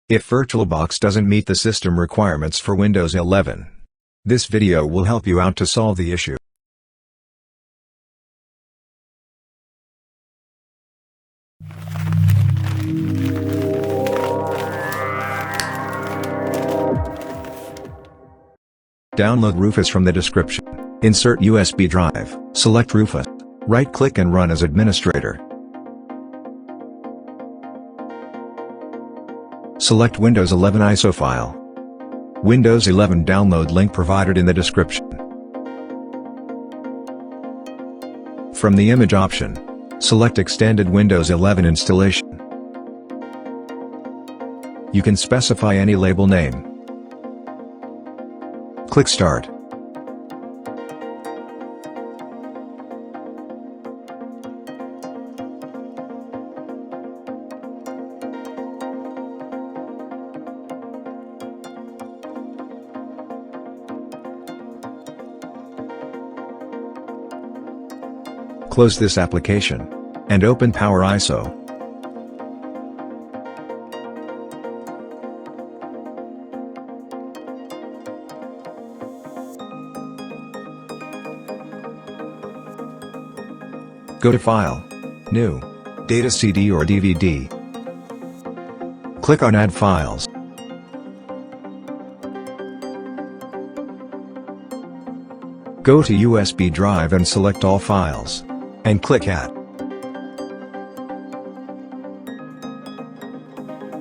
if VirtualBox doesn't meet the system requirements for Windows 11. This video will help you out to solve the issue. Download Rufus from the description. Insert USB drive. Select Rufus. Right-click and run as administrator. Select Windows 11 ISO file. Windows 11 download link provided in the description. From the image option, select Extended Windows 11 installation. You can specify any label name. Click Start. Close this application and open Power ISO. Go to File, New, Data CD or DVD. Click on Add Files. Go to USB drive and select all files, and click Add.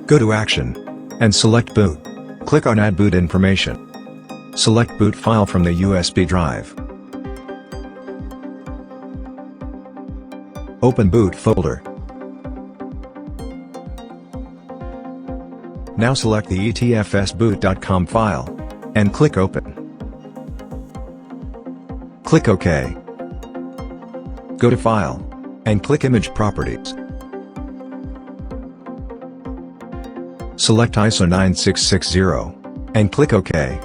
Go to Action, and select Boot. Click on Add Boot Information. Select boot file from the USB drive. Open boot folder. Now select the etfsboot.com file, and click Open. Click OK. Go to File, and click Image Properties. Select ISO 9660, and click OK.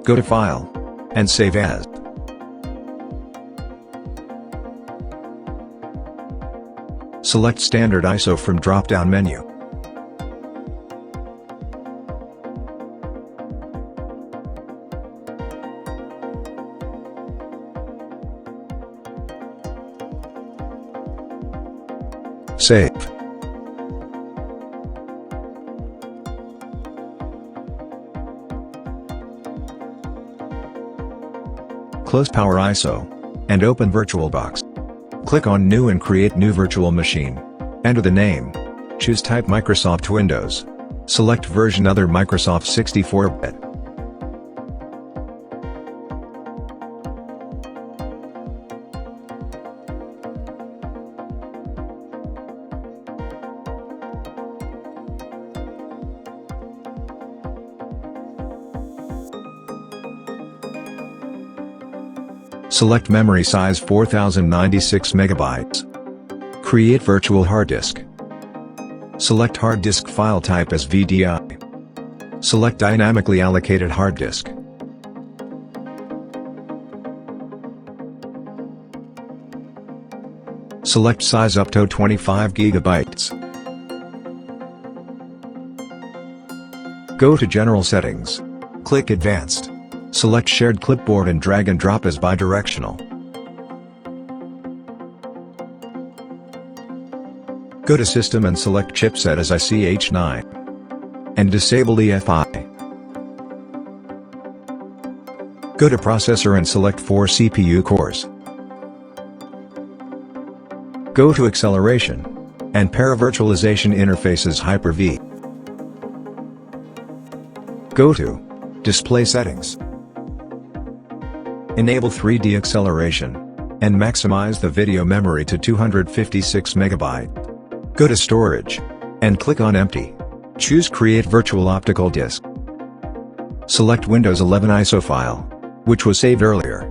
Go to File, and Save As. Select Standard ISO from drop-down menu. Save. Close Power ISO, and open VirtualBox. Click on New and create new virtual machine. Enter the name. Choose type Microsoft Windows. Select version other Microsoft 64-bit. Select memory size 4096 MB. Create virtual hard disk. Select hard disk file type as VDI. Select dynamically allocated hard disk. Select size up to 25 GB. Go to General Settings. Click Advanced. Select Shared Clipboard and drag and drop as bidirectional. Go to System and select Chipset as ICH9. And disable EFI. Go to Processor and select 4 CPU cores. Go to Acceleration. And Paravirtualization Interfaces Hyper-V. Go to Display Settings. Enable 3D acceleration, and maximize the video memory to 256 MB. Go to Storage, and click on Empty. Choose Create Virtual Optical Disk. Select Windows 11 ISO file, which was saved earlier.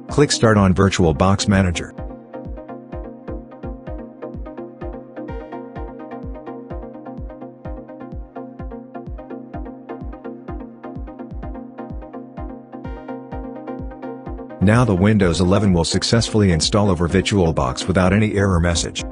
Click Start on VirtualBox Manager. Now the Windows 11 will successfully install over VirtualBox without any error message.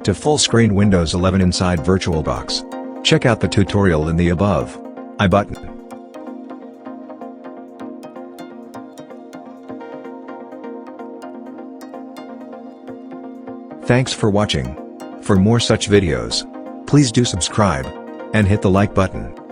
To full screen Windows 11 inside VirtualBox, check out the tutorial in the above I button. Thanks for watching. For more such videos, please do subscribe and hit the like button.